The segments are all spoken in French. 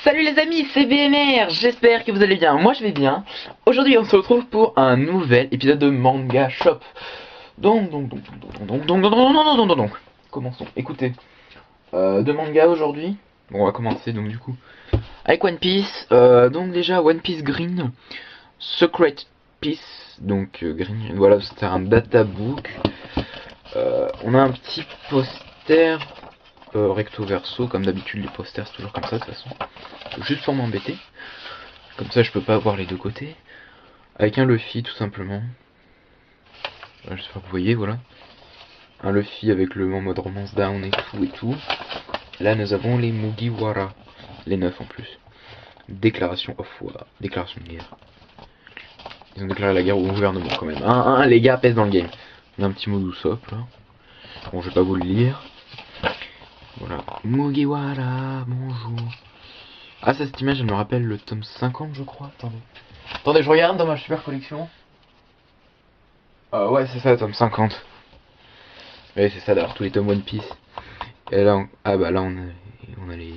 Salut les amis, c'est BMR, j'espère que vous allez bien, moi je vais bien. Aujourd'hui on se retrouve pour un nouvel épisode de Manga Shop. Donc, commençons. Écoutez, de manga aujourd'hui. Bon, on va commencer donc du coup avec One Piece. Donc déjà One Piece Green, Secret Piece, donc Green, voilà, c'était un databook. On a un petit poster recto verso, comme d'habitude les posters c'est toujours comme ça de toute façon. Juste pour m'embêter. Comme ça je peux pas avoir les deux côtés. Avec un Luffy tout simplement. J'espère que vous voyez, voilà. Un Luffy avec le mode romance down et tout. Là nous avons les Mugiwara. Les 9 en plus. Déclaration of war. Déclaration de guerre. Ils ont déclaré la guerre au gouvernement quand même. Les gars pèsent dans le game. On a un petit mot d'Usopp là. Bon, je vais pas vous le lire. Voilà. Mugiwara, bonjour. Ah, ça, cette image, elle me rappelle le tome 50, je crois. Attendez, je regarde dans ma super collection. Ouais, c'est ça, tome 50. Ouais, c'est ça, d'ailleurs, tous les tomes One Piece. Et là, ah bah là, on a les...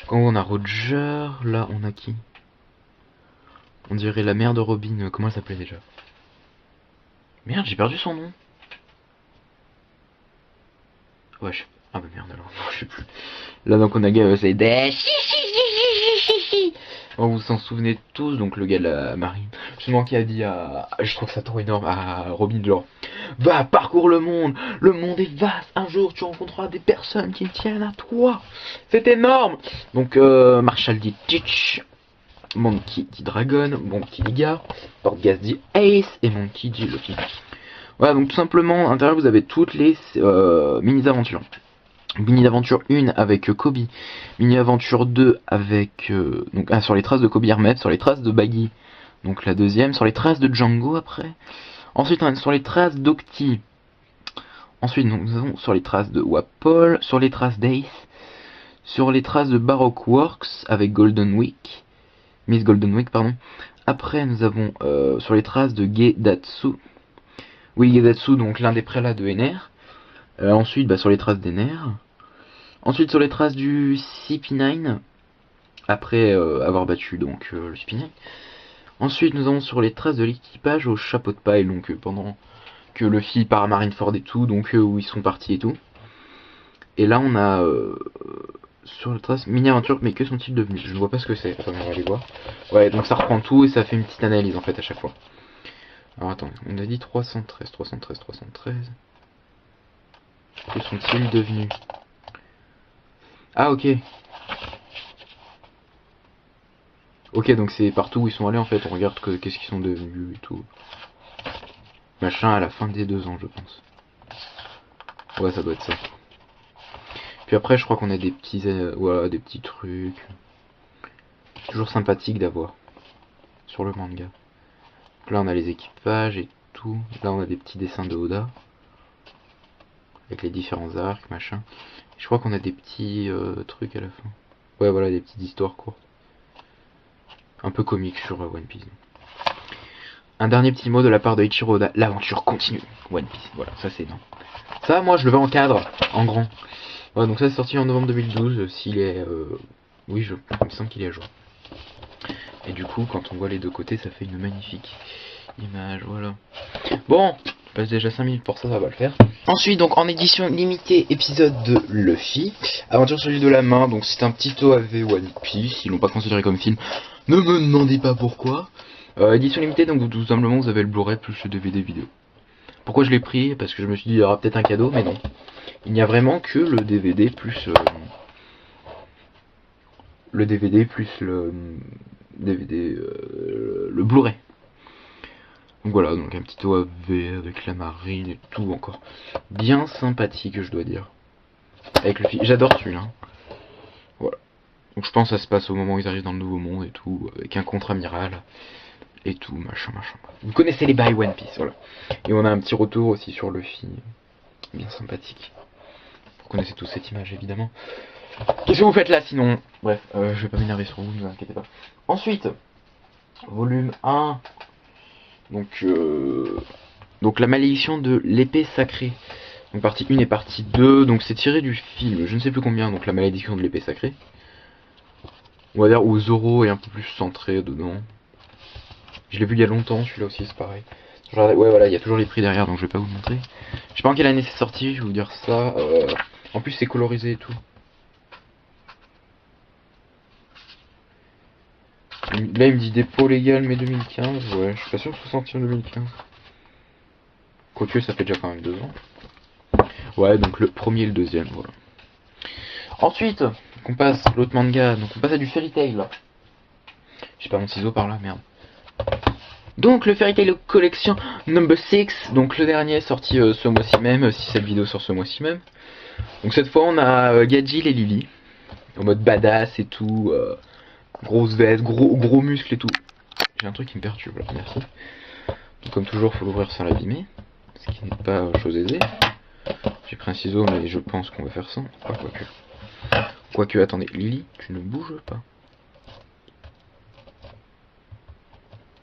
Quand on a Roger, là, on a qui? On dirait la mère de Robin. Comment elle s'appelait déjà? Merde, j'ai perdu son nom. Ouais, ah bah merde, alors, je sais plus. Là, donc, on a gars, c'est des... Bon, vous s'en souvenez tous, donc le gars de la marine, justement qui a dit à... Je trouve ça trop énorme, à Robin, genre, va, parcours le monde est vaste, un jour tu rencontreras des personnes qui tiennent à toi, c'est énorme. Donc Marshall dit Teach, Monkey dit Dragon, Monkey dit Gar, Portgas dit Ace, et Monkey dit Luffy. Voilà, donc tout simplement, à l'intérieur vous avez toutes les mini-aventures. Mini aventure 1 avec Kobe, mini aventure 2 avec donc sur les traces de Kobe Hermet, sur les traces de Baggy, donc la deuxième, sur les traces de Django après. Ensuite on a sur les traces d'Octi. Ensuite donc, nous avons sur les traces de Wapol, sur les traces d'Ace, sur les traces de Baroque Works avec Golden Week, Miss Golden Week pardon. Après nous avons sur les traces de Gedatsu. Oui, Gedatsu, donc l'un des prélats de Ener. Ensuite sur les traces d'Ener. Ensuite sur les traces du CP9, après avoir battu donc le CP9. Ensuite nous avons sur les traces de l'équipage au chapeau de paille, donc pendant que Luffy part à Marineford et tout, donc où ils sont partis et tout. Et là on a sur les traces mini-aventure, mais que sont-ils devenus? Je ne vois pas ce que c'est, attends, on va aller voir. Ouais, donc ça reprend tout et ça fait une petite analyse en fait à chaque fois. Alors attends, on a dit 313. Que sont-ils devenus? Ah ok. Ok, donc c'est partout où ils sont allés en fait, on regarde qu'est-ce qu'ils sont devenus et tout. Machin à la fin des 2 ans je pense. Ouais, ça doit être ça. Puis après je crois qu'on a des petits voilà, des petits trucs. Toujours sympathique d'avoir sur le manga. Donc là on a les équipages et tout. Là on a des petits dessins de Oda. Avec les différents arcs, machin. Et je crois qu'on a des petits trucs à la fin. Ouais voilà, des petites histoires courtes. Un peu comique sur One Piece. Un dernier petit mot de la part de Ichiro Oda. L'aventure continue. One Piece, voilà, ça c'est non. Ça moi je le veux en cadre, en grand. Ouais, donc ça c'est sorti en novembre 2012. S'il est... oui, il me semble qu'il est à jour. Et du coup, quand on voit les deux côtés, ça fait une magnifique image, voilà. Bon, je passe déjà 5 minutes pour ça, ça va le faire. Ensuite, donc en édition limitée, épisode de Luffy. Aventure sur l'île de la main, donc c'est un petit OAV One Piece. Ils l'ont pas considéré comme film. Ne me demandez pas pourquoi. Édition limitée, donc tout simplement vous avez le Blu-ray plus le DVD vidéo. Pourquoi je l'ai pris? Parce que je me suis dit il y aura peut-être un cadeau, mais non. Il n'y a vraiment que le DVD plus le DVD plus le DVD le Blu-ray. Donc voilà, donc un petit OAV avec la marine et tout encore. Bien sympathique, je dois dire. Avec le film, j'adore celui-là. Hein. Voilà. Donc je pense que ça se passe au moment où ils arrivent dans le nouveau monde et tout, avec un contre-amiral et tout, machin. Vous connaissez les bails One Piece, voilà. Et on a un petit retour aussi sur Luffy, bien sympathique. Vous connaissez tous cette image évidemment. Qu'est-ce que vous faites là sinon? Bref, je vais pas m'énerver sur vous, ne vous inquiétez pas. Ensuite, volume 1. Donc la malédiction de l'épée sacrée. Donc partie 1 et partie 2. Donc c'est tiré du film, je ne sais plus combien, donc la malédiction de l'épée sacrée. on va dire où Zoro est un peu plus centré dedans. Je l'ai vu il y a longtemps, celui-là aussi c'est pareil. Genre, ouais voilà, il y a toujours les prix derrière donc je vais pas vous le montrer. Je sais pas en quelle année c'est sorti, je vais vous dire ça. En plus c'est colorisé et tout. Là il me dit dépôt légal mai 2015, ouais je suis pas sûr que ce soit sorti en 2015. Quoique ça fait déjà quand même 2 ans. Ouais donc le premier et le deuxième, voilà. Ensuite, on passe l'autre manga, donc on passe à du Fairy Tail là. J'ai pas mon ciseau par là, merde. Donc le Fairy Tail Collection Number 6, donc le dernier sorti ce mois-ci même, si cette vidéo sort ce mois-ci même. Donc cette fois on a Gajil et Lily, en mode badass et tout, grosse veste, gros muscles et tout. J'ai un truc qui me perturbe là, merci. Donc comme toujours faut l'ouvrir sans l'abîmer, ce qui n'est pas chose aisée. J'ai pris un ciseau mais je pense qu'on va faire sans, pas quoique. Quoique, attendez, Lily, tu ne bouges pas.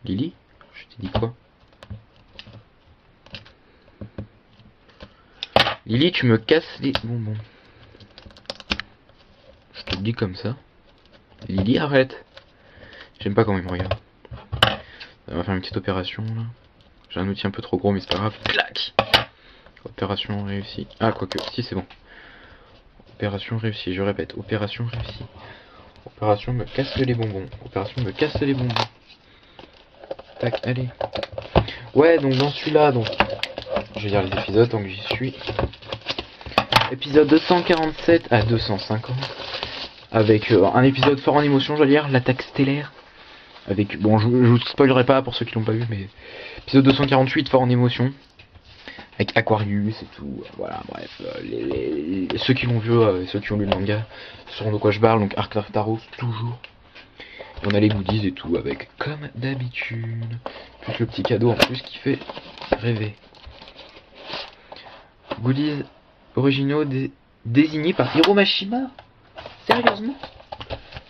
Lily, je t'ai dit quoi? Lily, tu me casses les bonbons. Je te le dis comme ça. Lily, arrête. J'aime pas quand il me regarde. On va faire une petite opération là. J'ai un outil un peu trop gros mais c'est pas grave. Clac. Opération réussie. Ah quoique, si c'est bon. Opération réussie, je répète, opération réussie. Opération me casse les bonbons. Opération me casse les bonbons. Tac, allez. Ouais, donc dans celui-là, donc je vais dire les épisodes tant que j'y suis. Épisode 247 à 250. Avec un épisode fort en émotion, je vais dire, l'attaque stellaire. Avec, bon, je vous spoilerai pas pour ceux qui l'ont pas vu, mais épisode 248 fort en émotion. Avec Aquarius et tout, voilà, bref, ceux qui l'ont vu et ceux qui ont lu le manga sauront de quoi je parle, donc Arc Tartaros, toujours. Et on a les goodies et tout, avec, comme d'habitude, plus le petit cadeau en plus qui fait rêver. Goodies originaux désignés par Hiro Mashima. Sérieusement?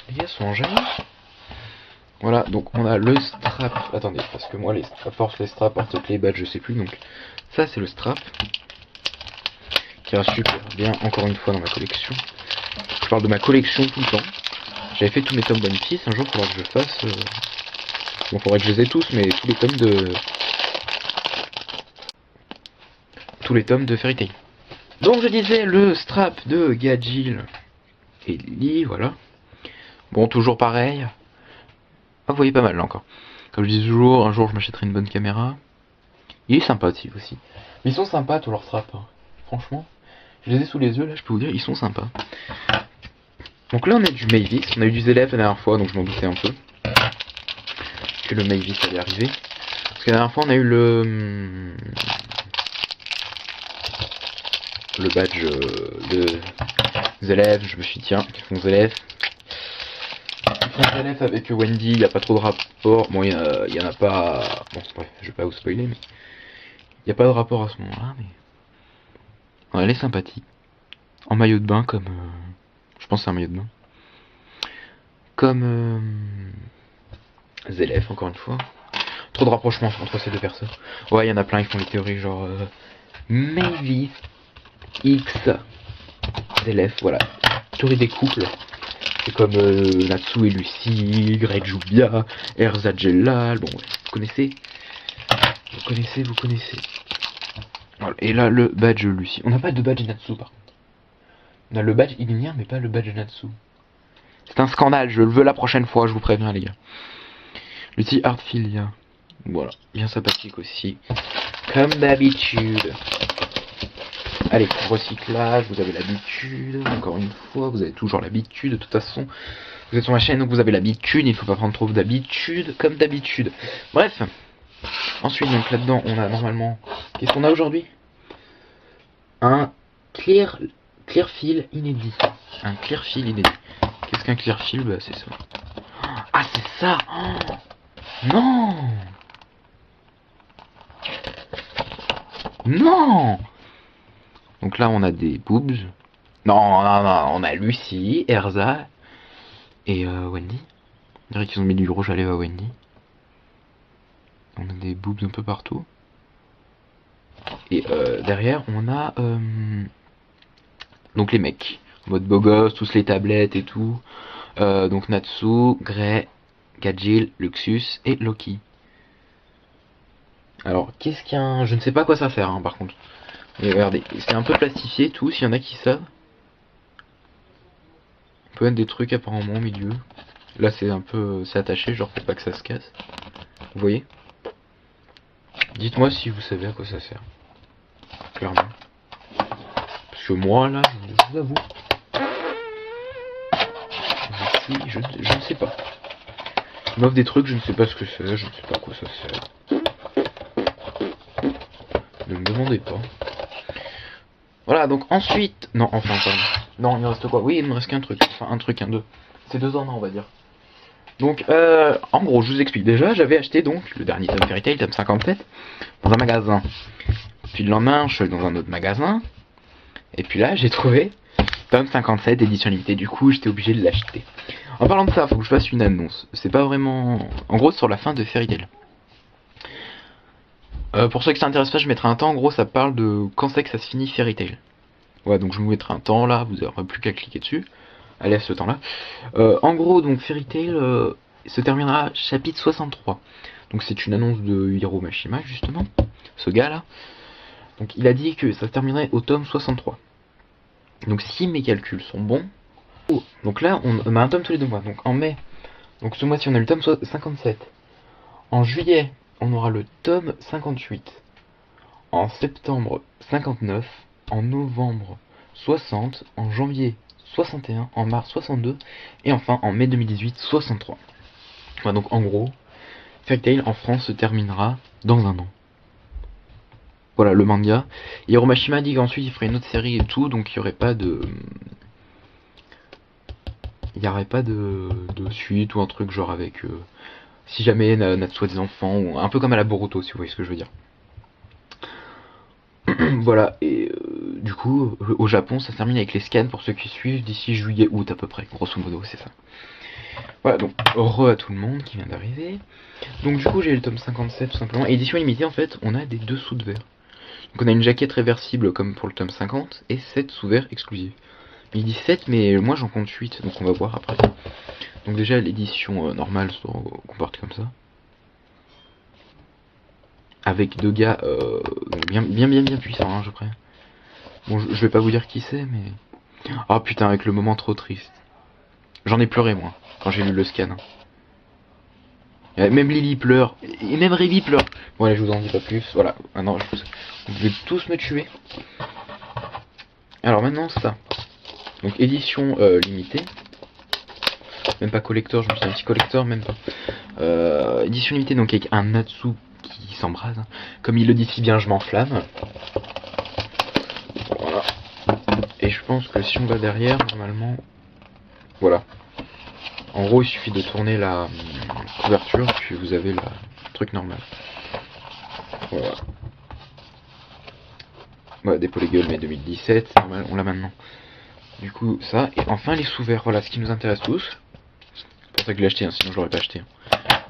Les gars sont en jaloux. Voilà, donc on a le strap. Attendez, parce que moi, à force les straps, porte-clés, badge, je sais plus, donc ça c'est le strap. Qui est super bien, encore une fois, dans ma collection. Je parle de ma collection tout le temps. J'avais fait tous mes tomes One Piece, un jour il faudra que je fasse... Bon, faudrait que je les ai tous, mais tous les tomes de... Tous les tomes de Fairy Tail. Donc je disais, le strap de Gajil et Lily, voilà. Bon, toujours pareil. Ah, vous voyez pas mal là encore. Comme je dis toujours, un jour je m'achèterai une bonne caméra. Il est sympathique aussi. Mais ils sont sympas tous leurs straps. Hein. Franchement, je les ai sous les yeux là, je peux vous dire, ils sont sympas. Donc là on a du Mavis, on a eu du Zélef la dernière fois, donc je m'en doutais un peu. Que le Mavis allait arriver. Parce que la dernière fois on a eu le badge de Zélef, je me suis dit tiens, ils font Zélef. Zélef avec Wendy, il n'y a pas trop de rapport. Bon, il y en a pas. Bon, bref, je vais pas vous spoiler, mais. Il n'y a pas de rapport à ce moment-là, mais. Ouais, elle est sympathique. En maillot de bain, comme. Je pense que c'est un maillot de bain. Comme. Zélef, encore une fois. Trop de rapprochement entre ces deux personnes. Ouais, il y en a plein, ils font les théories genre. Mavis X Zélef, voilà. Théorie des couples. C'est comme Natsu et Lucie, Greg Jubia, Erza Jellal, bon ouais, vous connaissez. Vous connaissez. Voilà. Et là le badge Lucie. On n'a pas de badge Natsu par contre. On a le badge Ignia mais pas le badge Natsu. C'est un scandale, je le veux la prochaine fois, je vous préviens les gars. Lucie Artfilia. Voilà, bien sympathique aussi. Comme d'habitude. Allez, recyclage, vous avez l'habitude, encore une fois, vous avez toujours l'habitude, de toute façon, vous êtes sur ma chaîne, donc vous avez l'habitude, il ne faut pas prendre trop d'habitude, comme d'habitude. Bref, ensuite, donc là-dedans, on a normalement, qu'est-ce qu'on a aujourd'hui? Un clear fil inédit. Un clear fil inédit. Qu'est-ce qu'un clear fil? Bah, c'est ça. Ah, c'est ça! Oh, non! Non! Donc là, on a des boobs. Non, on a Lucie, Erza et Wendy. On dirait qu'ils ont mis du rouge à lèvres à Wendy. On a des boobs un peu partout. Et derrière, on a donc les mecs. En mode beau gosse, tous les tablettes et tout. Donc Natsu, Grey, Gajil, Luxus et Loki. Alors, qu'est-ce qu'il y a Je ne sais pas à quoi ça sert, hein, par contre. Mais regardez, c'est un peu plastifié tout, s'il y en a qui savent. On peut mettre des trucs apparemment au milieu. Là, c'est un peu... c'est attaché, genre pour pas que ça se casse. Vous voyez? Dites-moi si vous savez à quoi ça sert. Clairement. Parce que moi, là, je vous avoue... je ne sais pas. Il m'offre des trucs, je ne sais pas ce que c'est, je ne sais pas à quoi ça sert. Ne me demandez pas. Voilà, donc ensuite... Non, enfin, pardon. Non, il me reste quoi? Oui, il me reste qu'un truc. Enfin, un truc, un deux. C'est 2 en un, on va dire. Donc, en gros, je vous explique. Déjà, j'avais acheté donc le dernier tome Fairy Tail, tome 57, dans un magasin. Puis le lendemain, je suis allé dans un autre magasin. Et puis là, j'ai trouvé tome 57, édition limitée. Du coup, j'étais obligé de l'acheter. En parlant de ça, faut que je fasse une annonce. C'est pas vraiment... En gros, sur la fin de Fairy Tail. Pour ceux qui s'intéressent pas, je mettrai un temps. En gros, ça parle de quand c'est que ça se finit Fairy Tail. Ouais, donc je vous mettrai un temps là, vous n'aurez plus qu'à cliquer dessus. Allez à ce temps là. En gros, donc Fairy Tail se terminera chapitre 63. Donc c'est une annonce de Hiro Mashima, justement, ce gars là. Donc il a dit que ça se terminerait au tome 63. Donc si mes calculs sont bons. Donc là, on a un tome tous les 2 mois. Donc en mai, donc ce mois-ci on a le tome 57. En juillet, on aura le tome 58. En septembre, 59. En novembre, 60. En janvier, 61. En mars, 62. Et enfin, en mai 2018, 63. Voilà, donc en gros, Fairy Tail en France se terminera dans un an. Voilà le manga. Hiro Mashima dit qu'ensuite il ferait une autre série et tout, donc il n'y aurait pas de... Il n'y aurait pas de suite ou un truc genre avec... si jamais Natsu a des enfants, ou un peu comme à la Boruto, si vous voyez ce que je veux dire. Voilà, et du coup, au Japon, ça se termine avec les scans pour ceux qui suivent d'ici juillet-août à peu près, grosso modo, c'est ça. Voilà, donc heureux à tout le monde qui vient d'arriver. Donc du coup, j'ai le tome 57 tout simplement. Édition limitée, en fait, on a des dessous de verre. Donc on a une jaquette réversible comme pour le tome 50 et 7 sous-verts exclusifs. Il dit 7, mais moi j'en compte 8, donc on va voir après. Donc déjà, l'édition normale se comporte comme ça. Avec 2 gars bien puissants, hein, je préviens. Bon, je vais pas vous dire qui c'est, mais... Oh putain, avec le moment trop triste. J'en ai pleuré, moi, quand j'ai lu le scan. Même Lily pleure, et même Révi pleure. Bon, allez, je vous en dis pas plus. Voilà, maintenant, vous devez tous me tuer. Alors maintenant, ça. Donc, édition limitée. Même pas collector, je me suis dit un petit collector, même pas. Édition limitée, donc avec un Natsu qui s'embrase. Comme il le dit si bien, je m'enflamme. Voilà. Et je pense que si on va derrière, normalement... Voilà. En gros, il suffit de tourner la couverture, puis vous avez le truc normal. Voilà. Voilà, des polygones, mais 2017, normal, on l'a maintenant. Du coup, ça, et enfin les sous-verts, voilà, ce qui nous intéresse tous. C'est pour ça que je l'ai acheté, hein, sinon je l'aurais pas acheté.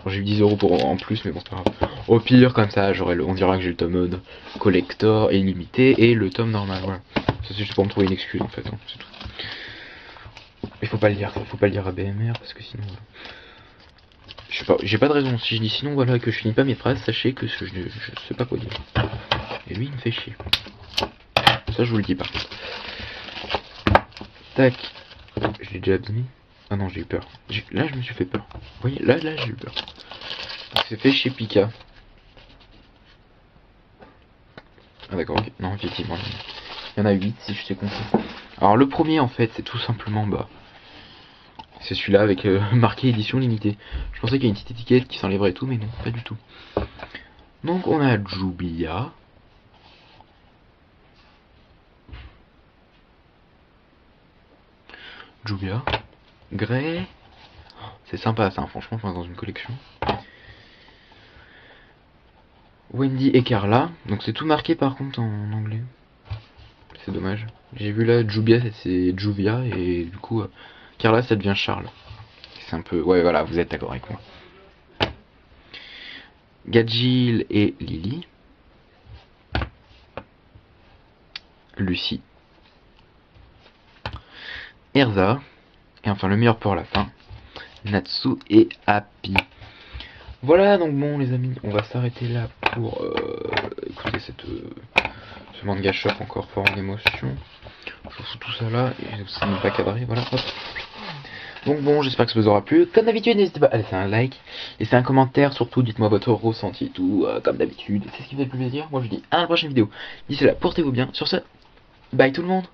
Bon, j'ai eu 10 € en plus, mais bon, c'est pas grave. Au pire, comme ça, on dira que j'ai le tome mode collector et limité, et le tome normal, voilà. Ça, c'est juste pour me trouver une excuse, en fait, hein, c'est tout. Il faut pas le lire à BMR, parce que sinon... Je sais pas, j'ai pas de raison. Si je dis sinon, voilà, que je finis pas mes phrases, sachez que je sais pas quoi dire. Et lui, il me fait chier. Ça, je vous le dis par contre. Tac. Je l'ai déjà abîmé. Ah non, j'ai eu peur. Là, je me suis fait peur. Vous voyez, là, j'ai eu peur. C'est fait chez Pika. Ah d'accord, ok. Non, effectivement. Il y en a 8 si je sais compter. Alors, le premier, en fait, c'est tout simplement, bah... C'est celui-là avec marqué édition limitée. Je pensais qu'il y a une petite étiquette qui s'enlèverait tout, mais non, pas du tout. Donc on a Jubia. Grey. C'est sympa ça, franchement, je pense dans une collection. Wendy et Carla. Donc c'est tout marqué par contre en anglais. C'est dommage. J'ai vu là, Jubia c'est Juvia et du coup Carla ça devient Charles. C'est un peu... Ouais voilà, vous êtes d'accord avec moi. Gajil et Lily. Lucie. Erza. Et enfin le meilleur pour la fin. Natsu et Happy. Voilà, donc bon les amis, on va s'arrêter là pour écouter ce manga shop encore fort en émotion. Je fous tout ça là, et c'est même pas cadré, voilà, hop. Donc bon, j'espère que ça vous aura plu. Comme d'habitude, n'hésitez pas à laisser un like, laisser un commentaire, surtout dites-moi votre ressenti et tout, comme d'habitude. C'est ce qui me fait le plus plaisir. Moi je vous dis à la prochaine vidéo. D'ici là, portez-vous bien. Sur ce, bye tout le monde.